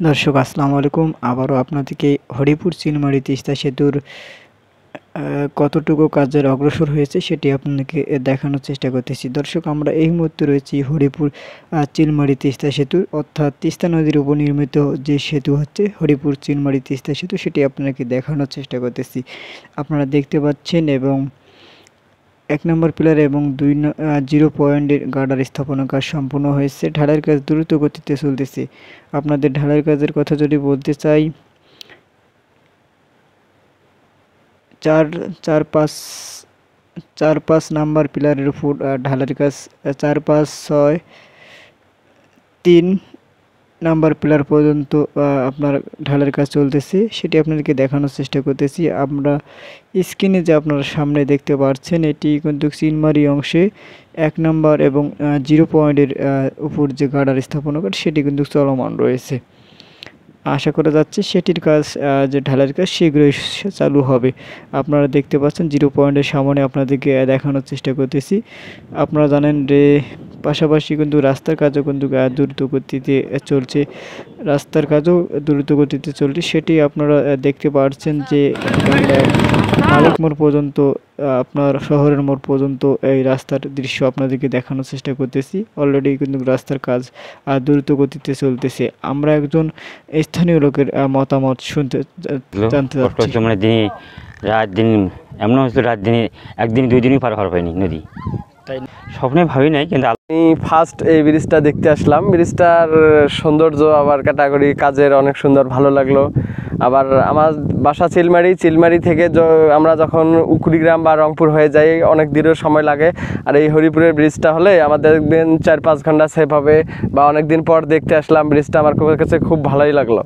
দর্শক আসসালামু আলাইকুম। আবারও আপনাদেরকে হরিপুর চিলমারী তিস্তা সেতুর কতটুকু কাজের অগ্রসর হয়েছে সেটি আপনাদেরকে দেখানোর চেষ্টা করতেছি। দর্শক, আমরা এই মুহূর্তে রয়েছি হরিপুর চিলমারী তিস্তা সেতু, অর্থাৎ তিস্তা নদীর উপর নির্মিত যে সেতু হচ্ছে হরিপুর চিলমারী তিস্তা সেতু, সেটি আপনাদেরকে দেখানোর চেষ্টা করতেছি। আপনারা দেখতে পাচ্ছেন এবং 1 নম্বর পিলার এবং 0 পয়েন্টের গার্ডার স্থাপনের কাজ সম্পূর্ণ হয়েছে। ঢালাইয়ের কাজ দ্রুত গতিতে চলতেছে। আপনাদের ঢালাইয়ের কাজের কথা যদি বলতে চাই, 4-5 নাম্বার পিলারের উপর ঢালাইয়ের কাজ 4-5-6-3 নাম্বার পিলার পর্যন্ত আপনার ঢালাইয়ের কাজ চলতেছে, সেটি আপনাদেরকে দেখানোর চেষ্টা করতেছি। আমরা স্ক্রিনে যে আপনারা সামনে দেখতে পাচ্ছেন, এটি কিন্তু চিলমারী অংশে 1 নম্বর এবং 0 পয়েন্টের উপর যে গার্ডার স্থাপন করে সেটি কিন্তু চলমান রয়েছে। আশা করা যাচ্ছে সেটির কাজ, যে ঢালাইয়ের কাজ শীঘ্রই চালু হবে। আপনারা দেখতে পাচ্ছেন 0 পয়েন্টের সামনে আপনাদেরকে দেখানোর চেষ্টা করতেছি। আপনারা জানেন যে পাশাপাশি কিন্তু রাস্তার কাজও কিন্তু দ্রুত গতিতে চলছে। রাস্তার কাজও দ্রুত গতিতে চলছে, সেটি আপনারা দেখতে পাচ্ছেন যে মালিক মোড় পর্যন্ত, আপনার শহরের মোড় পর্যন্ত এই রাস্তার দৃশ্য আপনাদেরকে দেখানোর চেষ্টা করতেছি। অলরেডি কিন্তু রাস্তার কাজ দ্রুত গতিতে চলতেছে। আমরা একজন স্থানীয় লোকের মতামত জানতে চাচ্ছি। মানে দিনে রাত দিন এমন হচ্ছে, রাত দিনে একদিন 2 দিনই পার হওয়ার পাইনি নদী, তাই স্বপ্নে ভাবি নাই। কিন্তু আমি ফার্স্ট এই ব্রিজটা দেখতে আসলাম। ব্রিজটার সৌন্দর্য আবার ক্যাটাগরি কাজের অনেক সুন্দর, ভালো লাগলো। আবার আমার বাসা চিলমারী থেকে আমরা যখন কুড়িগ্রাম বা রংপুর হয়ে যাই অনেক দীর্ঘ সময় লাগে। আর এই হরিপুরের ব্রিজটা হলে আমাদের 4-5 ঘন্টা সেভ হবে। বা অনেক দিন পর দেখতে আসলাম ব্রিজটা, আমার কাছে খুব ভালোই লাগলো।